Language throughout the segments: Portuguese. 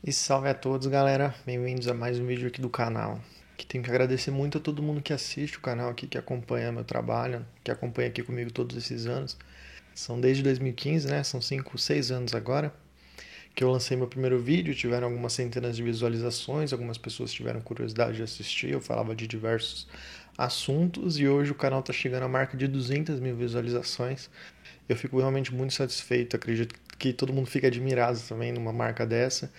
E salve a todos, galera. Bem-vindos a mais um vídeo aqui do canal. Que tenho que agradecer muito a todo mundo que assiste o canal aqui, que acompanha meu trabalho, que acompanha aqui comigo todos esses anos. São desde 2015, né? São 5, 6 anos agora que eu lancei meu primeiro vídeo. Tiveram algumas centenas de visualizações, algumas pessoas tiveram curiosidade de assistir. Eu falava de diversos assuntos e hoje o canal está chegando à marca de 200 mil visualizações. Eu fico realmente muito satisfeito. Acredito que todo mundo fica admirado também numa marca dessa.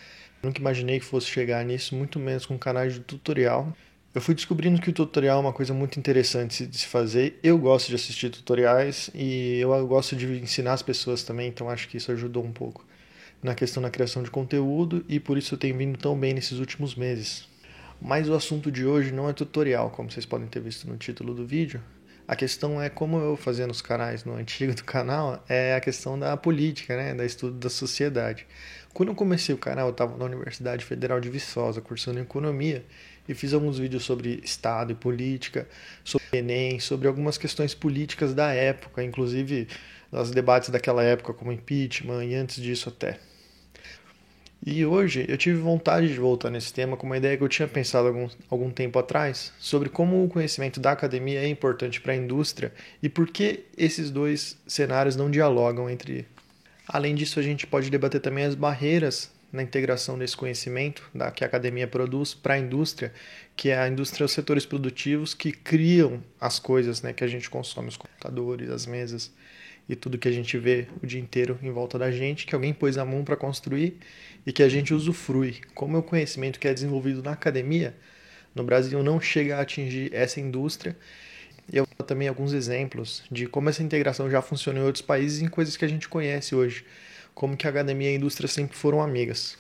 Nunca imaginei que fosse chegar nisso, muito menos com canais de tutorial. Eu fui descobrindo que o tutorial é uma coisa muito interessante de se fazer. Eu gosto de assistir tutoriais e eu gosto de ensinar as pessoas também, então acho que isso ajudou um pouco na questão da criação de conteúdo e por isso eu tenho vindo tão bem nesses últimos meses. Mas o assunto de hoje não é tutorial, como vocês podem ter visto no título do vídeo. A questão é como eu fazia nos canais no antigo do canal, é a questão da política, né, da estudo da sociedade. Quando eu comecei o canal, eu estava na Universidade Federal de Viçosa, cursando economia, e fiz alguns vídeos sobre Estado e política, sobre Enem, sobre algumas questões políticas da época, inclusive os debates daquela época, como impeachment e antes disso até. E hoje eu tive vontade de voltar nesse tema com uma ideia que eu tinha pensado algum tempo atrás, sobre como o conhecimento da academia é importante para a indústria e por que esses dois cenários não dialogam entre. Além disso, a gente pode debater também as barreiras na integração desse conhecimento que a academia produz para a indústria, que é a indústria, os setores produtivos que criam as coisas, né, que a gente consome, os computadores, as mesas e tudo que a gente vê o dia inteiro em volta da gente, que alguém pôs a mão para construir e que a gente usufrui. Como é o conhecimento que é desenvolvido na academia, no Brasil não chega a atingir essa indústria. E eu vou dar também alguns exemplos de como essa integração já funciona em outros países em coisas que a gente conhece hoje, como que a academia e a indústria sempre foram amigas.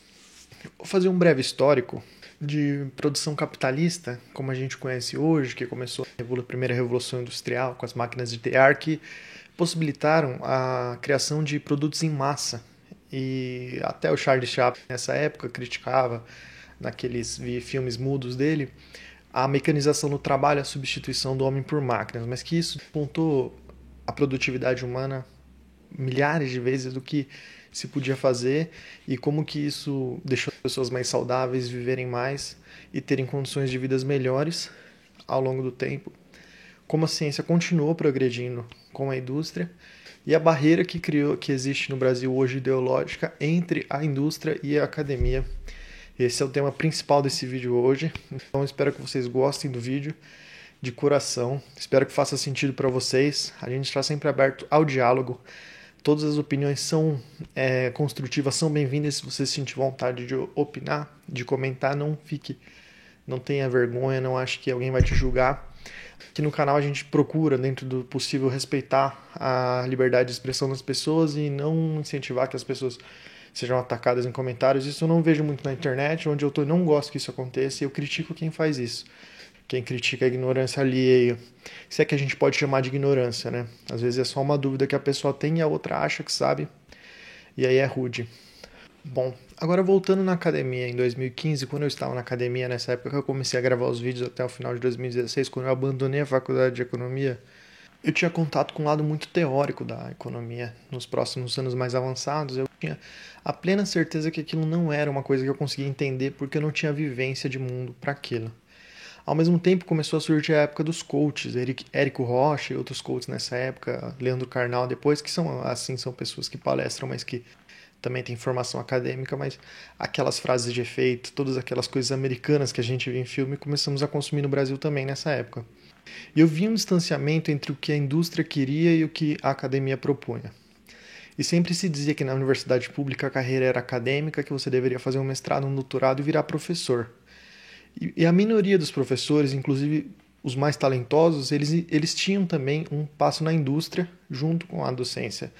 Vou fazer um breve histórico de produção capitalista, como a gente conhece hoje, que começou a primeira revolução industrial com as máquinas de tear, que possibilitaram a criação de produtos em massa. E até o Charles Chaplin, nessa época, criticava, naqueles filmes mudos dele, a mecanização no trabalho, a substituição do homem por máquinas, mas que isso apontou a produtividade humana milhares de vezes do que se podia fazer e como que isso deixou as pessoas mais saudáveis, viverem mais e terem condições de vidas melhores ao longo do tempo. Como a ciência continuou progredindo com a indústria e a barreira que existe no Brasil hoje ideológica entre a indústria e a academia. Esse é o tema principal desse vídeo hoje, então espero que vocês gostem do vídeo de coração, espero que faça sentido para vocês. A gente está sempre aberto ao diálogo, todas as opiniões são construtivas, são bem-vindas. Se você sentir vontade de opinar, de comentar, não tenha vergonha, não ache que alguém vai te julgar. Aqui no canal a gente procura, dentro do possível, respeitar a liberdade de expressão das pessoas e não incentivar que as pessoas sejam atacadas em comentários. Isso eu não vejo muito na internet, onde eu tô, não gosto que isso aconteça e eu critico quem faz isso. Quem critica a ignorância alheia. Se é que a gente pode chamar de ignorância, né? Às vezes é só uma dúvida que a pessoa tem e a outra acha que sabe, e aí é rude. Bom, agora voltando na academia, em 2015, quando eu estava na academia, nessa época que eu comecei a gravar os vídeos até o final de 2016, quando eu abandonei a faculdade de economia, eu tinha contato com um lado muito teórico da economia. Nos próximos anos mais avançados, eu tinha a plena certeza que aquilo não era uma coisa que eu conseguia entender porque eu não tinha vivência de mundo para aquilo. Ao mesmo tempo, começou a surgir a época dos coaches, Érico Rocha e outros coaches nessa época, Leandro Carnal depois, que são pessoas que palestram, mas que também têm formação acadêmica, mas aquelas frases de efeito, todas aquelas coisas americanas que a gente vê em filme, começamos a consumir no Brasil também nessa época. E eu vi um distanciamento entre o que a indústria queria e o que a academia propunha. E sempre se dizia que na universidade pública a carreira era acadêmica, que você deveria fazer um mestrado, um doutorado e virar professor. E a minoria dos professores, inclusive os mais talentosos, eles tinham também um passo na indústria junto com a docência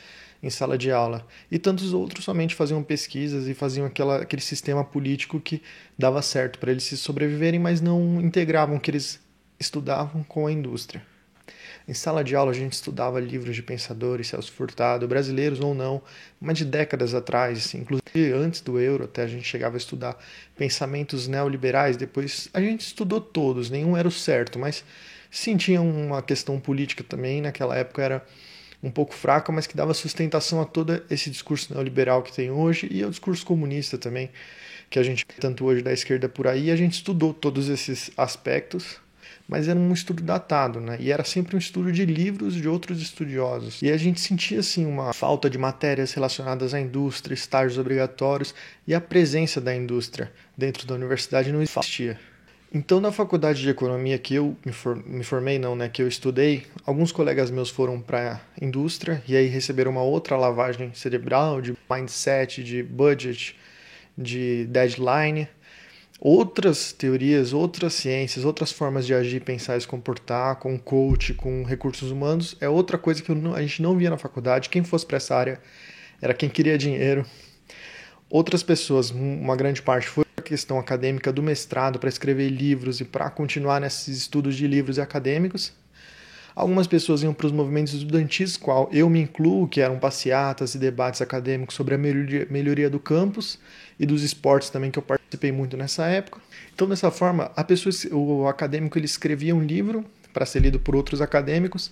em sala de aula. E tantos outros somente faziam pesquisas e faziam aquele sistema político que dava certo para eles se sobreviverem, mas não integravam o que eles estudavam com a indústria. Em sala de aula a gente estudava livros de pensadores, Celso Furtado, brasileiros ou não, mas de décadas atrás, inclusive antes do euro, até a gente chegava a estudar pensamentos neoliberais. Depois a gente estudou todos, nenhum era o certo, mas sim tinha uma questão política também. Naquela época era um pouco fraca, mas que dava sustentação a todo esse discurso neoliberal que tem hoje e ao discurso comunista também, que a gente tanto hoje da esquerda por aí. A gente estudou todos esses aspectos, mas era um estudo datado, né? E era sempre um estudo de livros de outros estudiosos. E a gente sentia, assim, uma falta de matérias relacionadas à indústria, estágios obrigatórios, e a presença da indústria dentro da universidade não existia. Então, na faculdade de economia que eu me formei, não, né, que eu estudei, alguns colegas meus foram para a indústria e aí receberam uma outra lavagem cerebral de mindset, de budget, de deadline, outras teorias, outras ciências, outras formas de agir, pensar e se comportar, com coach, com recursos humanos, é outra coisa que a gente não via na faculdade. Quem fosse para essa área era quem queria dinheiro. Outras pessoas, uma grande parte, foi a questão acadêmica do mestrado para escrever livros e para continuar nesses estudos de livros e acadêmicos. Algumas pessoas iam para os movimentos estudantis, qual eu me incluo, que eram passeatas e debates acadêmicos sobre a melhoria do campus e dos esportes também, que eu participei muito nessa época. Então, dessa forma, o acadêmico ele escrevia um livro para ser lido por outros acadêmicos.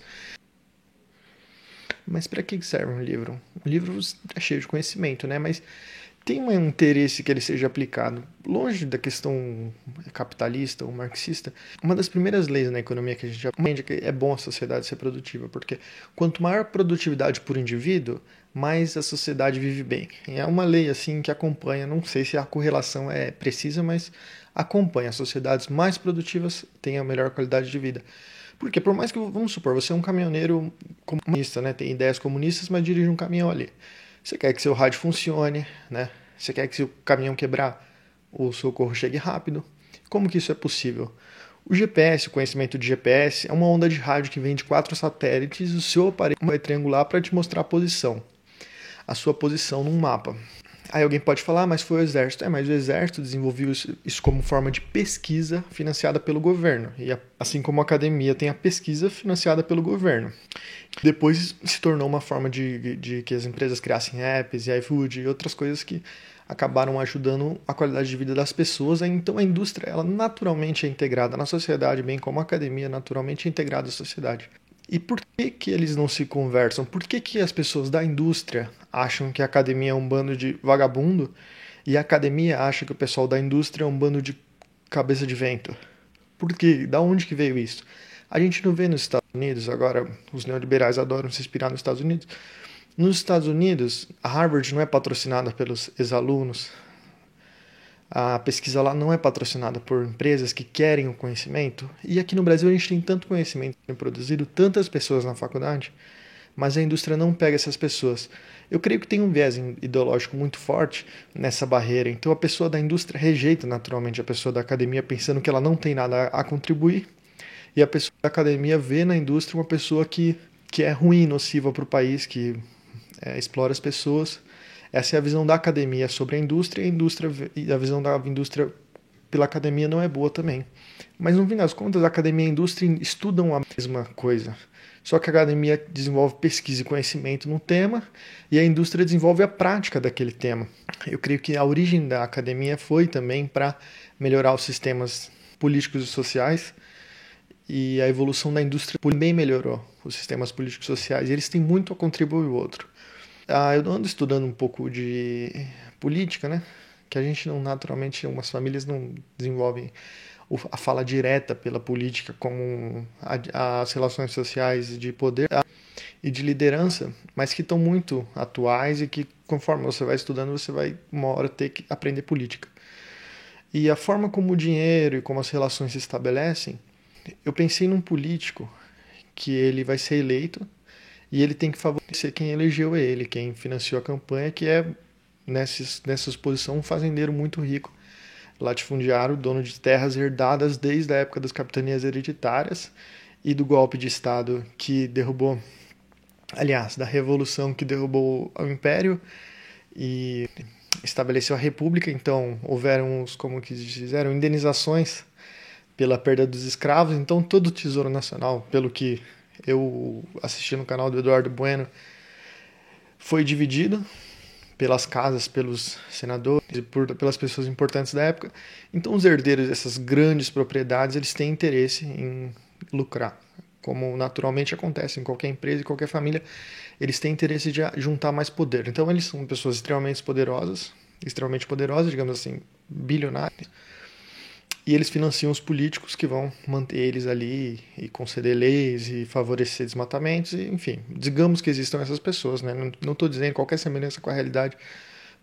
Mas para que serve um livro? Um livro é cheio de conhecimento, né? Mas tem um interesse que ele seja aplicado. Longe da questão capitalista ou marxista, uma das primeiras leis na economia que a gente aprende é que é bom a sociedade ser produtiva, porque quanto maior a produtividade por indivíduo, mais a sociedade vive bem. E é uma lei assim que acompanha, não sei se a correlação é precisa, mas acompanha. As sociedades mais produtivas têm a melhor qualidade de vida. Porque por mais que, vamos supor, você é um caminhoneiro comunista, né? Tem ideias comunistas, mas dirige um caminhão ali. Você quer que seu rádio funcione, né? Você quer que se o caminhão quebrar, o socorro chegue rápido. Como que isso é possível? O GPS, o conhecimento de GPS, é uma onda de rádio que vem de 4 satélites e o seu aparelho vai triangular para te mostrar a sua posição num mapa. Aí alguém pode falar, mas foi o exército. Mas o exército desenvolveu isso como forma de pesquisa financiada pelo governo. E assim como a academia tem a pesquisa financiada pelo governo. Depois se tornou uma forma de que as empresas criassem apps e iFood e outras coisas que acabaram ajudando a qualidade de vida das pessoas. Então a indústria ela naturalmente é integrada na sociedade, bem como a academia naturalmente é integrada à sociedade. E por que eles não se conversam? Por que as pessoas da indústria acham que a academia é um bando de vagabundo e a academia acha que o pessoal da indústria é um bando de cabeça de vento? Por quê? Da onde que veio isso? A gente não vê nos Estados Unidos, agora os neoliberais adoram se inspirar nos Estados Unidos. Nos Estados Unidos, a Harvard não é patrocinada pelos ex-alunos. A pesquisa lá não é patrocinada por empresas que querem o conhecimento. E aqui no Brasil a gente tem tanto conhecimento produzido, tantas pessoas na faculdade, mas a indústria não pega essas pessoas. Eu creio que tem um viés ideológico muito forte nessa barreira. Então a pessoa da indústria rejeita naturalmente a pessoa da academia pensando que ela não tem nada a contribuir. E a pessoa da academia vê na indústria uma pessoa que é ruim, nociva para o país, que explora as pessoas. Essa é a visão da academia sobre a indústria e a visão da indústria pela academia não é boa também. Mas no fim das contas, a academia e a indústria estudam a mesma coisa. Só que a academia desenvolve pesquisa e conhecimento no tema e a indústria desenvolve a prática daquele tema. Eu creio que a origem da academia foi também para melhorar os sistemas políticos e sociais, e a evolução da indústria também melhorou os sistemas políticos e sociais, e eles têm muito a contribuir o outro. Eu ando estudando um pouco de política, né? Que a gente não, naturalmente, algumas famílias não desenvolvem a fala direta pela política como as relações sociais de poder e de liderança, mas que estão muito atuais e que, conforme você vai estudando, você vai uma hora ter que aprender política. E a forma como o dinheiro e como as relações se estabelecem, eu pensei num político que ele vai ser eleito e ele tem que favorecer quem elegeu ele, quem financiou a campanha, que é, nessa posição, um fazendeiro muito rico, latifundiário, dono de terras herdadas desde a época das capitanias hereditárias e do golpe de Estado que derrubou, aliás, da revolução que derrubou o Império e estabeleceu a República. Então houveram, como que disseram, indenizações pela perda dos escravos. Então todo o Tesouro Nacional, pelo que eu assisti no canal do Eduardo Bueno, foi dividido pelas casas, pelos senadores e pelas pessoas importantes da época. Então os herdeiros dessas grandes propriedades, eles têm interesse em lucrar como naturalmente acontece em qualquer empresa e qualquer família, eles têm interesse de juntar mais poder. Então eles são pessoas extremamente poderosas, digamos assim, bilionárias, e eles financiam os políticos que vão manter eles ali e conceder leis e favorecer desmatamentos, e, enfim, digamos que existam essas pessoas, né? Não estou dizendo qualquer semelhança com a realidade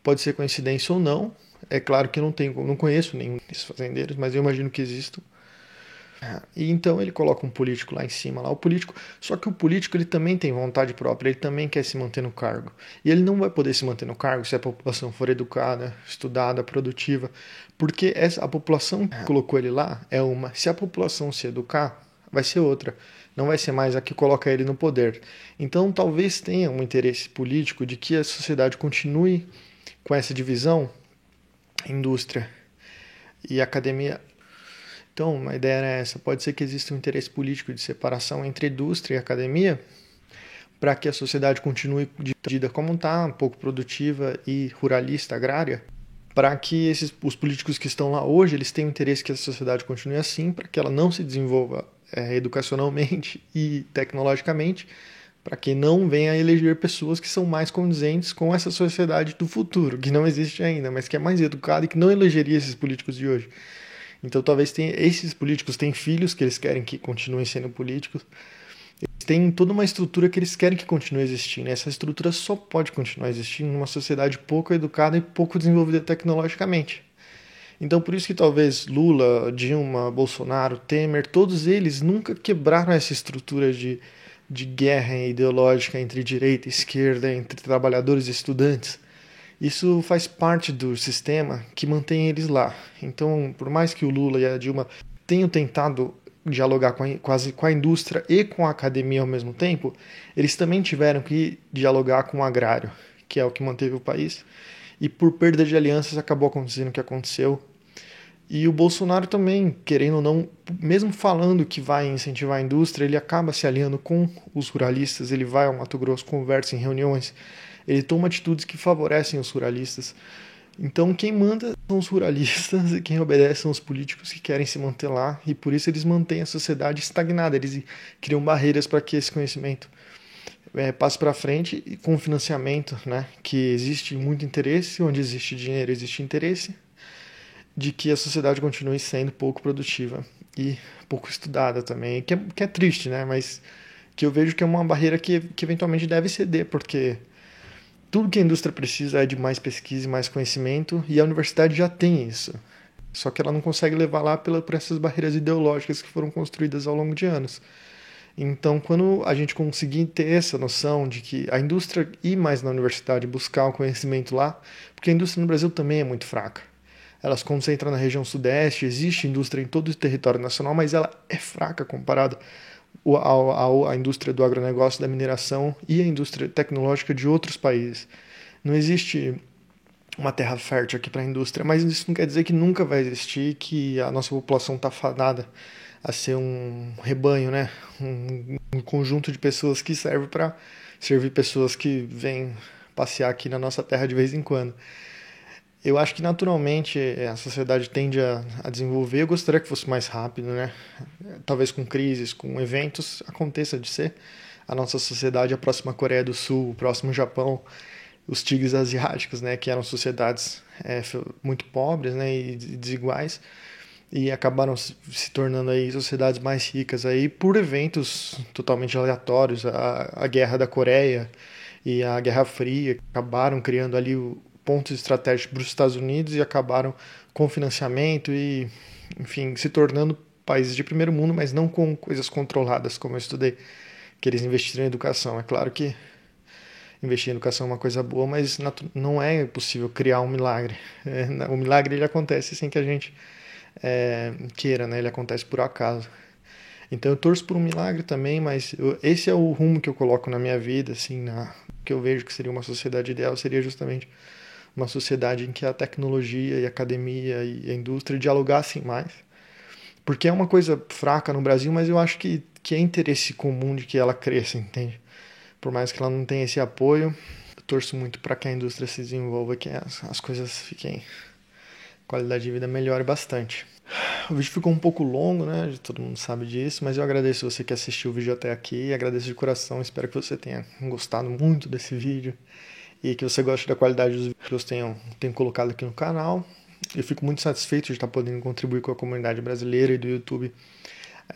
pode ser coincidência ou não. É claro que eu não conheço nenhum desses fazendeiros, mas eu imagino que existam. E então ele coloca um político lá em cima, lá o político, só que o político ele também tem vontade própria, ele também quer se manter no cargo. E ele não vai poder se manter no cargo se a população for educada, estudada, produtiva, porque a população que colocou ele lá é uma. Se a população se educar, vai ser outra. Não vai ser mais a que coloca ele no poder. Então talvez tenha um interesse político de que a sociedade continue com essa divisão, indústria e academia. Então, uma ideia era essa. Pode ser que exista um interesse político de separação entre indústria e academia para que a sociedade continue dividida como está, um pouco produtiva e ruralista, agrária, para que os políticos que estão lá hoje eles tenham interesse que a sociedade continue assim, para que ela não se desenvolva educacionalmente e tecnologicamente, para que não venha a eleger pessoas que são mais condizentes com essa sociedade do futuro, que não existe ainda, mas que é mais educada e que não elegeria esses políticos de hoje. Então talvez esses políticos têm filhos que eles querem que continuem sendo políticos. Eles têm toda uma estrutura que eles querem que continue existindo. E essa estrutura só pode continuar existindo numa sociedade pouco educada e pouco desenvolvida tecnologicamente. Então por isso que talvez Lula, Dilma, Bolsonaro, Temer, todos eles nunca quebraram essa estrutura de guerra ideológica entre direita e esquerda, entre trabalhadores e estudantes. Isso faz parte do sistema que mantém eles lá. Então, por mais que o Lula e a Dilma tenham tentado dialogar com a indústria e com a academia ao mesmo tempo, eles também tiveram que dialogar com o agrário, que é o que manteve o país. E por perda de alianças acabou acontecendo o que aconteceu. E o Bolsonaro também, querendo ou não, mesmo falando que vai incentivar a indústria, ele acaba se alinhando com os ruralistas, ele vai ao Mato Grosso, conversa em reuniões, ele toma atitudes que favorecem os ruralistas. Então quem manda são os ruralistas e quem obedece são os políticos que querem se manter lá, e por isso eles mantêm a sociedade estagnada, eles criam barreiras para que esse conhecimento passe para frente, e com financiamento, né, que existe muito interesse, onde existe dinheiro existe interesse, de que a sociedade continue sendo pouco produtiva e pouco estudada também, que é triste, né, mas que eu vejo que é uma barreira que eventualmente deve ceder, porque tudo que a indústria precisa é de mais pesquisa e mais conhecimento, e a universidade já tem isso. Só que ela não consegue levar lá por essas barreiras ideológicas que foram construídas ao longo de anos. Então, quando a gente conseguir ter essa noção de que a indústria ir mais na universidade, buscar o conhecimento lá, porque a indústria no Brasil também é muito fraca. Ela se concentra na região sudeste, existe indústria em todo o território nacional, mas ela é fraca comparada à indústria do agronegócio, da mineração e a indústria tecnológica de outros países. Não existe uma terra fértil aqui para a indústria, mas isso não quer dizer que nunca vai existir, que a nossa população está fadada a ser um rebanho, né? Um conjunto de pessoas que serve para servir pessoas que vêm passear aqui na nossa terra de vez em quando. Eu acho que naturalmente a sociedade tende a desenvolver. Eu gostaria que fosse mais rápido, né? Talvez com crises, com eventos, aconteça de ser. A nossa sociedade, a próxima Coreia do Sul, o próximo Japão, os tigres asiáticos, né? Que eram sociedades muito pobres, né? E desiguais. E acabaram se tornando aí sociedades mais ricas aí por eventos totalmente aleatórios. A Guerra da Coreia e a Guerra Fria acabaram criando ali pontos estratégicos para os Estados Unidos e acabaram com financiamento e, enfim, se tornando países de primeiro mundo, mas não com coisas controladas, como eu estudei, que eles investiram em educação. É claro que investir em educação é uma coisa boa, mas não é possível criar um milagre. O milagre ele acontece sem que a gente queira, né? Ele acontece por acaso. Então eu torço por um milagre também, mas esse é o rumo que eu coloco na minha vida, assim, que eu vejo que seria uma sociedade ideal, seria justamente uma sociedade em que a tecnologia e a academia e a indústria dialogassem mais. Porque é uma coisa fraca no Brasil, mas eu acho que é interesse comum de que ela cresça, entende? Por mais que ela não tenha esse apoio, eu torço muito para que a indústria se desenvolva, que as coisas fiquem, a qualidade de vida melhore bastante. O vídeo ficou um pouco longo, né? Todo mundo sabe disso, mas eu agradeço você que assistiu o vídeo até aqui, agradeço de coração, espero que você tenha gostado muito desse vídeo e que você goste da qualidade dos vídeos que eu tenho colocado aqui no canal. Eu fico muito satisfeito de estar podendo contribuir com a comunidade brasileira e do YouTube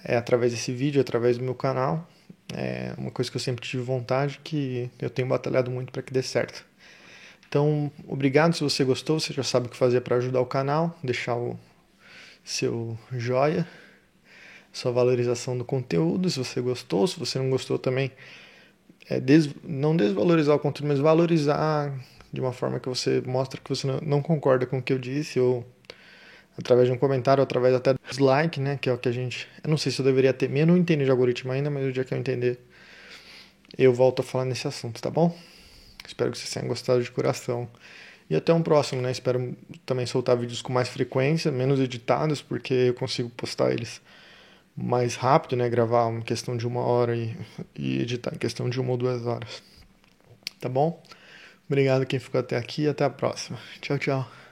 através desse vídeo, através do meu canal. É uma coisa que eu sempre tive vontade, que eu tenho batalhado muito para que dê certo. Então, obrigado. Se você gostou, você já sabe o que fazer para ajudar o canal, deixar o seu joia, sua valorização do conteúdo, se você gostou. Se você não gostou também, não desvalorizar o conteúdo, mas valorizar de uma forma que você mostra que você não concorda com o que eu disse, ou através de um comentário, ou através até do dislike, né, que é o que eu não sei se eu deveria ter, eu não entendi de algoritmo ainda, mas o dia que eu entender, eu volto a falar nesse assunto, tá bom? Espero que vocês tenham gostado de coração. E até um próximo, né? Espero também soltar vídeos com mais frequência, menos editados, porque eu consigo postar eles mais rápido, né? Gravar em questão de 1 hora e editar em questão de 1 ou 2 horas. Tá bom? Obrigado quem ficou até aqui e até a próxima. Tchau, tchau.